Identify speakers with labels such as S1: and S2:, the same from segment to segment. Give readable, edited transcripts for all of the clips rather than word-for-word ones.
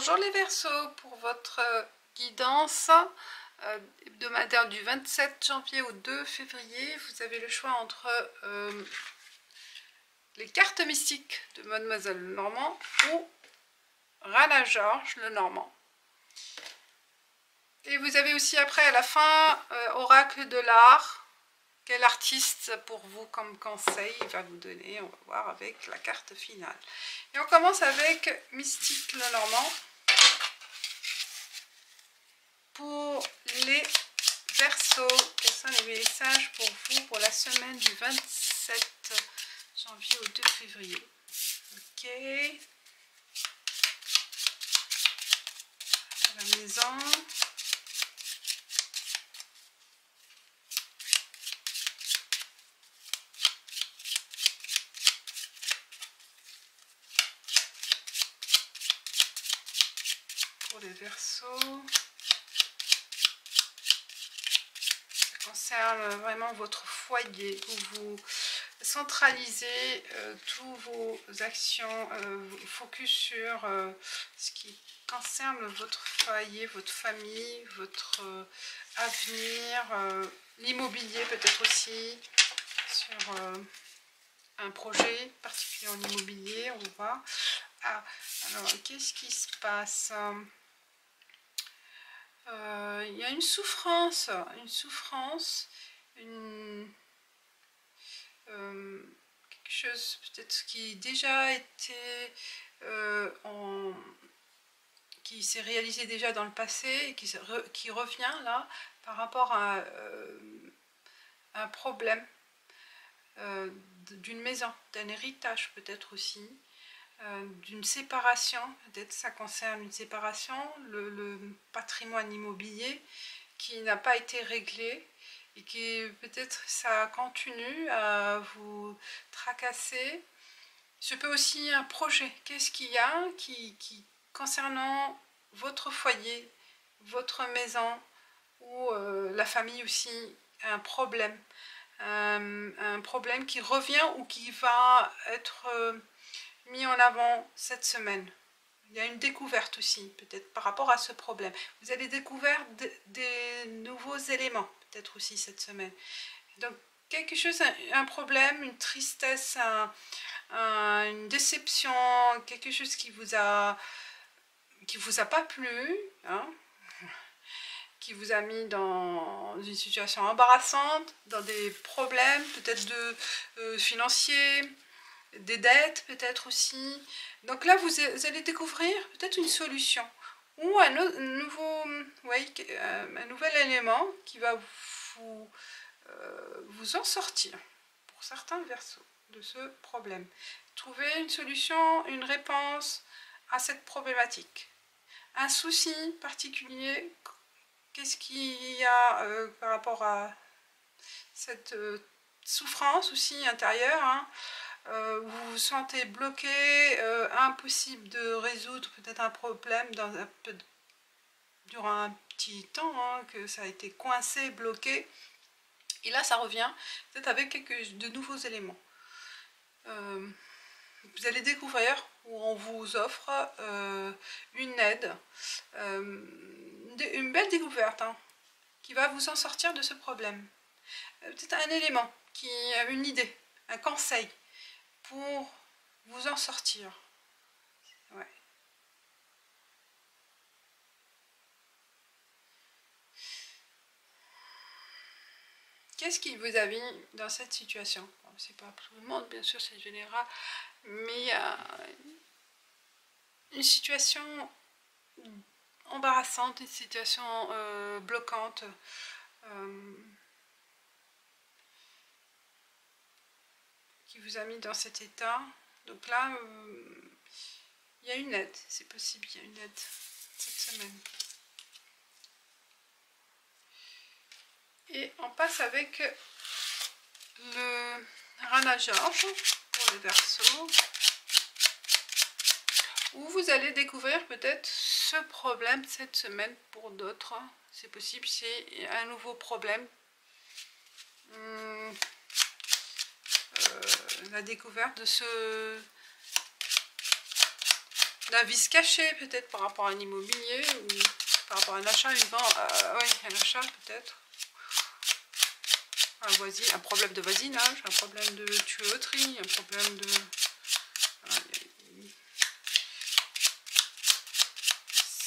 S1: Bonjour les Verseaux, pour votre guidance hebdomadaire du 27 janvier au 2 février, vous avez le choix entre les cartes mystiques de Mademoiselle Lenormand ou Rana George Lenormand. Et vous avez aussi après à la fin Oracle de l'art. Quel artiste pour vous comme conseil il va vous donner? On va voir avec la carte finale. Et on commence avec Mystique Lenormand. Pour les Verseaux, quels sont les messages pour vous pour la semaine du 27 janvier au 2 février? Ok. La maison. Pour les Verseaux. Ça concerne vraiment votre foyer où vous centralisez tous vos actions, focus sur ce qui concerne votre foyer, votre famille, votre avenir, l'immobilier peut-être aussi, sur un projet particulier en immobilier, on va voir. Ah, alors qu'est-ce qui se passe? Il y a une souffrance, quelque chose peut-être qui déjà été qui s'est réalisé déjà dans le passé et qui revient là par rapport à un problème d'une maison, d'un héritage peut-être aussi, d'une séparation, peut-être ça concerne une séparation, le patrimoine immobilier qui n'a pas été réglé et qui peut-être ça continue à vous tracasser. Ce peut aussi un projet, qu'est-ce qu'il y a qui concernant votre foyer, votre maison ou la famille aussi, un problème qui revient ou qui va être mis en avant cette semaine. Il y a une découverte aussi, peut-être par rapport à ce problème. Vous allez découvrir des nouveaux éléments, peut-être aussi cette semaine. Donc, quelque chose, un problème, une tristesse, une déception, quelque chose qui vous a pas plu, hein, qui vous a mis dans une situation embarrassante, dans des problèmes, peut-être financiers, des dettes peut-être aussi. Donc là, vous allez découvrir peut-être une solution ou un nouvel élément qui va vous en sortir pour certains Verseaux de ce problème. Trouver une solution, une réponse à cette problématique. Un souci particulier, qu'est-ce qu'il y a par rapport à cette souffrance aussi intérieure, hein? Vous vous sentez bloqué, impossible de résoudre peut-être un problème durant un petit temps, hein, que ça a été coincé, bloqué. Et là, ça revient peut-être avec de nouveaux éléments. Vous allez découvrir où on vous offre une aide, une belle découverte, hein, qui va vous en sortir de ce problème. Peut-être un élément, une idée, un conseil pour vous en sortir. Ouais. Qu'est-ce qui vous a mis dans cette situation? Bon, c'est pas pour tout le monde, bien sûr, c'est général, mais il y a une situation embarrassante, une situation bloquante, qui vous a mis dans cet état. Donc là, il y a une aide, c'est possible, il y a une aide cette semaine. Et on passe avec le Rana George pour les Verseaux, où vous allez découvrir peut-être ce problème cette semaine pour d'autres. C'est possible, c'est un nouveau problème. La découverte de d'un vice caché peut-être par rapport à un immobilier ou par rapport à un achat, une vente, oui, un achat peut-être. Un problème de voisinage, un problème de tuyauterie, un problème de...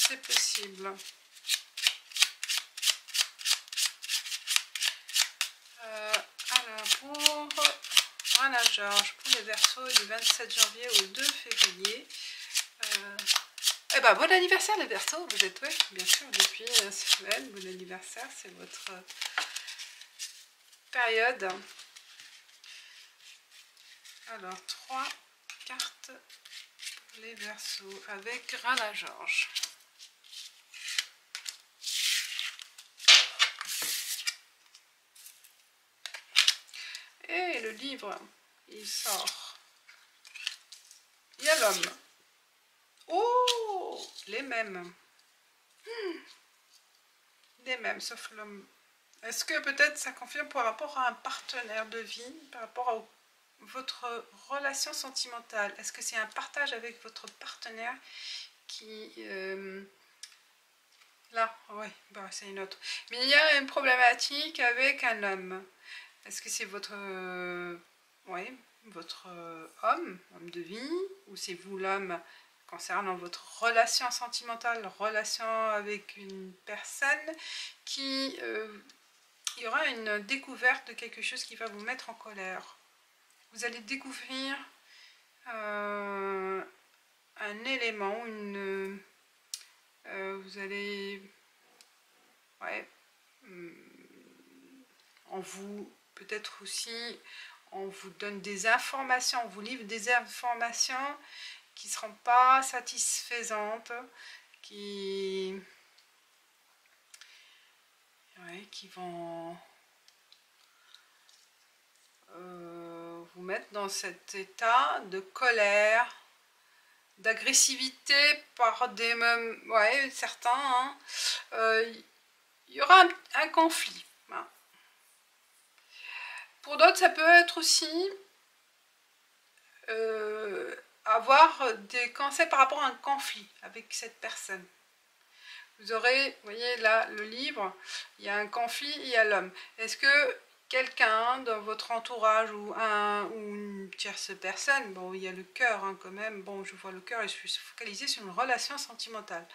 S1: C'est possible. Alors, pour Rana Georges, pour les Verseaux du 27 janvier au 2 février. Eh ben, bon anniversaire les Verseaux, vous êtes, oui, bien sûr, depuis semaine, bon anniversaire, c'est votre période. Alors, 3 cartes pour les Verseaux avec Rana Georges. Et le livre, il sort. Il y a l'homme. Oh, les mêmes. Les mêmes, sauf l'homme. Est-ce que peut-être ça confirme par rapport à un partenaire de vie, par rapport à votre relation sentimentale? Est-ce que c'est un partage avec votre partenaire qui... Là, oui, bah, c'est une autre. Mais il y a une problématique avec un homme. Est-ce que c'est votre... oui, votre homme de vie, ou c'est vous l'homme concernant votre relation sentimentale, relation avec une personne qui... il y aura une découverte de quelque chose qui va vous mettre en colère. Vous allez découvrir un élément, vous allez... Ouais, on vous... Peut-être aussi, on vous donne des informations, on vous livre des informations qui ne seront pas satisfaisantes, qui vont vous mettre dans cet état de colère, d'agressivité par des mêmes, ouais, certains, hein. Il y aura un conflit. Hein. Pour d'autres, ça peut être aussi avoir des conseils par rapport à un conflit avec cette personne. Vous aurez, vous voyez là, le livre, il y a un conflit, il y a l'homme. Est-ce que quelqu'un dans votre entourage ou une tierce personne, bon, il y a le cœur hein, quand même, bon, je vois le cœur et je suis focalisée sur une relation sentimentale,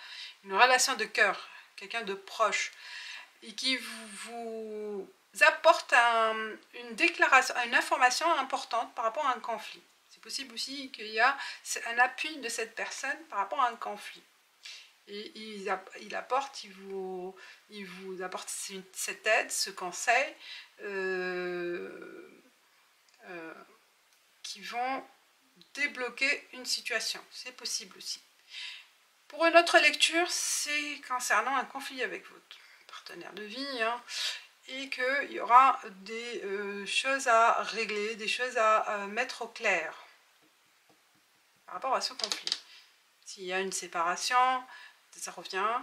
S1: une relation de cœur, quelqu'un de proche, et qui vous apporte une déclaration, une information importante par rapport à un conflit. C'est possible aussi qu'il y a un appui de cette personne par rapport à un conflit. Et il vous apporte cette aide, ce conseil, qui vont débloquer une situation. C'est possible aussi. Pour une autre lecture, c'est concernant un conflit avec votre partenaire de vie, hein, et qu'il y aura des choses à régler, des choses à mettre au clair par rapport à ce conflit. S'il y a une séparation, ça revient,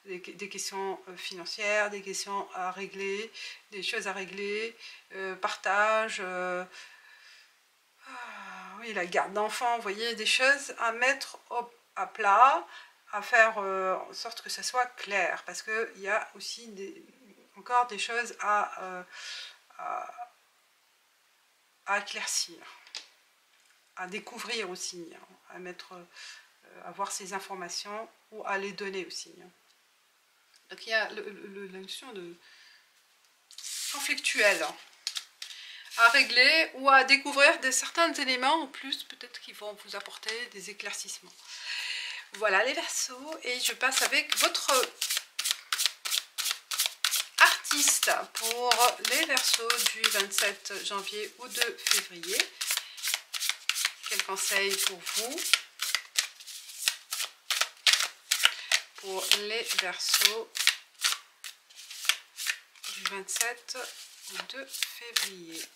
S1: des questions financières, des questions à régler, des choses à régler, partage, oui, la garde d'enfants, vous voyez, des choses à mettre à plat, à faire en sorte que ça soit clair, parce qu'il y a aussi encore des choses à éclaircir, à découvrir aussi, hein, à voir ces informations ou à les donner aussi. Hein. Donc il y a la notion de conflictuel à régler ou à découvrir certains éléments en plus, peut-être qui vont vous apporter des éclaircissements. Voilà les Verseaux, et je passe avec votre artiste pour les Verseaux du 27 janvier au 2 février. Quel conseil pour vous? Pour les Verseaux du 27 au 2 février.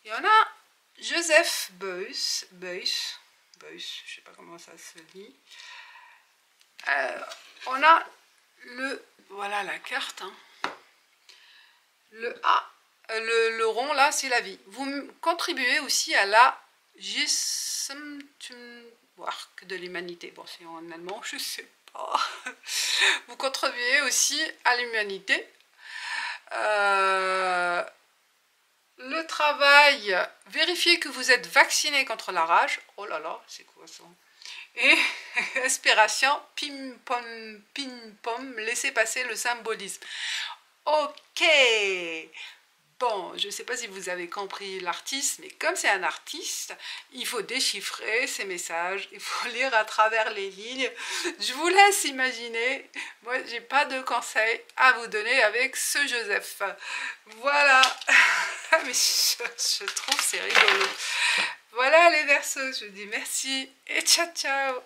S1: Et on a Joseph Beuys, je ne sais pas comment ça se lit. On a voilà la carte. Hein. Le A, le rond là, c'est la vie. Vous contribuez aussi à la Gism zum Werk de l'humanité. Bon, c'est en allemand, je sais pas. Vous contribuez aussi à l'humanité. Le travail, vérifiez que vous êtes vacciné contre la rage. Oh là là, c'est quoi ça? Et inspiration, pim pom, laissez passer le symbolisme. Ok. Bon, je ne sais pas si vous avez compris l'artiste, mais comme c'est un artiste, il faut déchiffrer ses messages, il faut lire à travers les lignes. Je vous laisse imaginer. Moi, j'ai pas de conseils à vous donner avec ce Joseph. Voilà. Mais je trouve c'est rigolo. Voilà les Verseaux, je vous dis merci et ciao ciao.